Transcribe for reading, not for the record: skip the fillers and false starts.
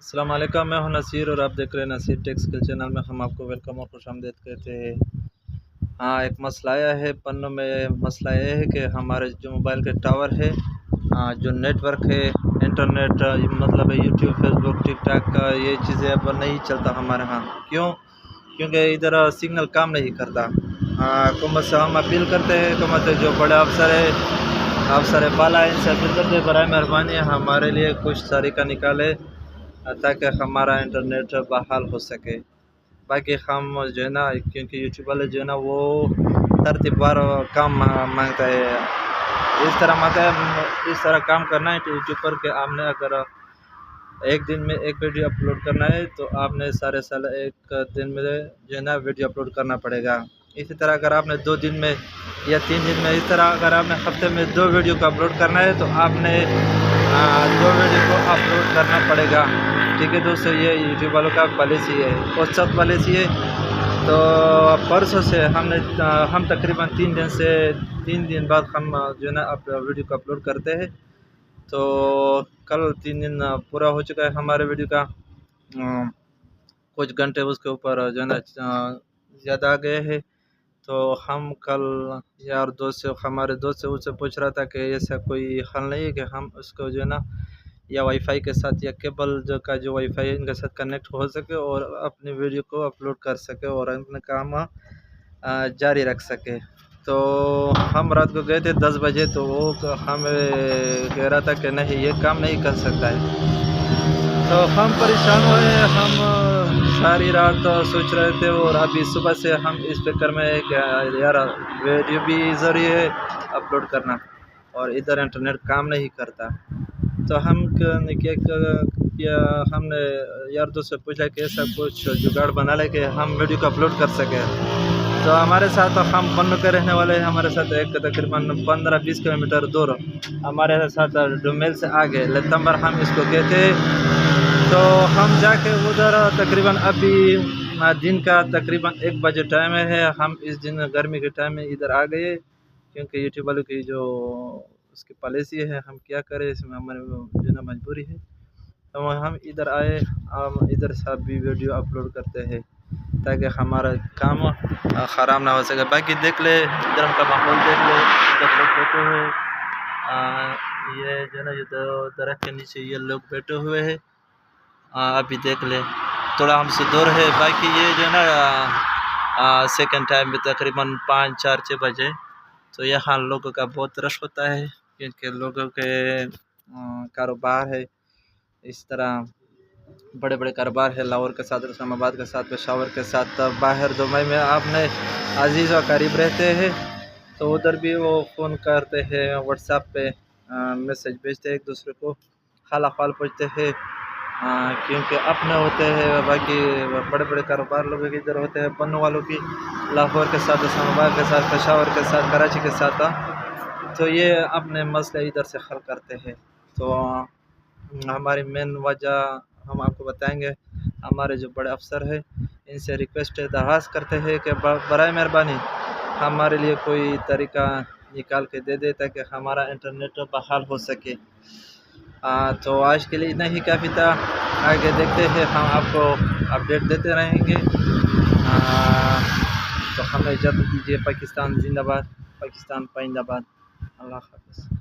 السلام علیکم، میں ہوں نصیر اور آپ دیکھ رہے ہیں نصیر ٹیک اسکل چینل میں. ہم آپ کو ویلکم اور خوش آمدید کہتے ہیں. ایک مسئلہ آیا ہے پنوں میں. مسئلہ یہ ہے کہ ہمارے جو موبائل کے ٹاور ہے، جو نیٹ ورک ہے، انٹرنیٹ مطلب یوٹیوب، فیس بک، ٹک ٹاک، یہ چیزیں اب نہیں چلتا ہمارے ہاں. کیونکہ ادھر سگنل کام نہیں کرتا. حکومت سے ہم اپیل کرتے ہیں، حکومت سے جو بڑے افسر بالا ان سے اپیل کرتے ہیں برائے مہربانی ہمارے لیے کچھ طریقہ نکالے تاکہ ہمارا انٹرنیٹ بحال ہو سکے. باقی ہم جو ہے نا، کیونکہ یوٹیوب والے جو ہے نا وہ ترتیب وار کام مانگتا ہے. اس طرح کام کرنا ہے کہ یوٹیوب پر کہ آپ نے اگر ایک دن میں ایک ویڈیو اپلوڈ کرنا ہے تو آپ نے سارے سال ایک دن میں جو ہے نا ویڈیو اپلوڈ کرنا پڑے گا. اسی طرح اگر آپ نے 2 دن میں یا 3 دن میں، اس طرح اگر آپ نے ہفتے میں 2 ویڈیو کو اپلوڈ کرنا ہے تو آپ نے 2 ویڈیو کو اپلوڈ کرنا پڑے گا. ٹھیک ہے دوستو، یہ یوٹیوب والوں کا پالیسی ہے اور سخت پالیسی ہے. تو پرسوں سے ہم تقریباً 3 دن بعد ہم جو ہے نا ویڈیو کو اپلوڈ کرتے ہیں. تو کل 3 دن پورا ہو چکا ہے ہمارے ویڈیو کا. کچھ گھنٹے اس کے اوپر جو ہے نا زیادہ آ گئے ہیں. تو ہم کل ہمارے دوست سے اس سے پوچھ رہا تھا کہ ایسا کوئی حل نہیں ہے کہ ہم اس کو جو ہے نا یا وائی فائی کے ساتھ یا کیبل جو وائی فائی ان کے ساتھ کنیکٹ ہو سکے اور اپنی ویڈیو کو اپلوڈ کر سکے اور اپنا کام جاری رکھ سکے. تو ہم رات کو گئے تھے 10 بجے، تو وہ ہمیں کہہ رہا تھا کہ نہیں، یہ کام نہیں کر سکتا ہے. تو ہم پریشان ہوئے. ہم ساری رات سوچ رہے تھے اور ابھی صبح سے ہم اس فکر میں ہے کہ یار ویڈیو بھی ضروری ہے اپلوڈ کرنا اور ادھر انٹرنیٹ کام نہیں کرتا. تو ہم کیا ہم نے یار دوست سے پوچھا کہ ایسا کچھ جگاڑ بنا لے کہ ہم ویڈیو کو اپلوڈ کر سکیں. تو ہمارے ساتھ ہم پنوں کے رہنے والے ہیں. ہمارے ساتھ ایک تقریباً 15-20 کلومیٹر دور ہمارے ساتھ ڈومیل سے آگے لتمبر ہم اس کو کہتے. تو ہم جا کے ادھر تقریباً ابھی دن کا تقریباً 1 بجے ٹائم ہے. ہم اس دن گرمی کے ٹائم میں ادھر آ گئے کیونکہ یوٹیوب والوں کی جو اس کی پالیسی ہے، ہم کیا کریں، اس میں ہماری جو نا مجبوری ہے. تو ہم ادھر آئے، ہم ادھر سے بھی ویڈیو اپلوڈ کرتے ہیں تاکہ ہمارا کام خراب نہ ہو سکے. باقی دیکھ لے ادھر کا ماحول، دیکھ لے ادھر لوگ بیٹھے ہوئے. یہ جو ہے نا یہ درخت کے نیچے یہ لوگ بیٹھے ہوئے ہیں. ابھی دیکھ لے تھوڑا ہم سے دور ہے. باقی یہ جو ہے نا سیکنڈ ٹائم میں تقریباً 5-4-6 بجے. تو یہاں لوگوں کا بہت رش ہوتا ہے کیونکہ لوگوں کے کاروبار ہے. اس طرح بڑے بڑے کاروبار ہے لاہور کے ساتھ، اسلام آباد کے ساتھ، پشاور کے ساتھ، باہر دبئی میں آپ نے عزیز و قریب رہتے ہیں تو ادھر بھی وہ فون کرتے ہیں، واٹس ایپ پہ میسج بھیجتے ہیں ایک دوسرے کو، حال احوال پوچھتے ہیں کیونکہ اپنے ہوتے ہیں. باقی بڑے بڑے کاروبار لوگوں کے ادھر ہوتے ہیں، پنوں والوں کی لاہور کے ساتھ، اسلام آباد کے ساتھ، پشاور کے ساتھ، کراچی کے ساتھ. تو یہ اپنے مسئلے ادھر سے حل کرتے ہیں. تو ہماری مین وجہ ہم آپ کو بتائیں گے. ہمارے جو بڑے افسر ہیں ان سے ریکویسٹ درخواست کرتے ہیں کہ برائے مہربانی ہمارے لیے کوئی طریقہ نکال کے دے دے تاکہ ہمارا انٹرنیٹ بحال ہو سکے. تو آج کے لیے اتنا ہی کافی تھا. آگے دیکھتے ہیں، ہم آپ کو اپڈیٹ دیتے رہیں گے. تو ہمیں اجازت دیجیے. پاکستان زندہ باد، پاکستان پائندہ باد. اللہ حافظ.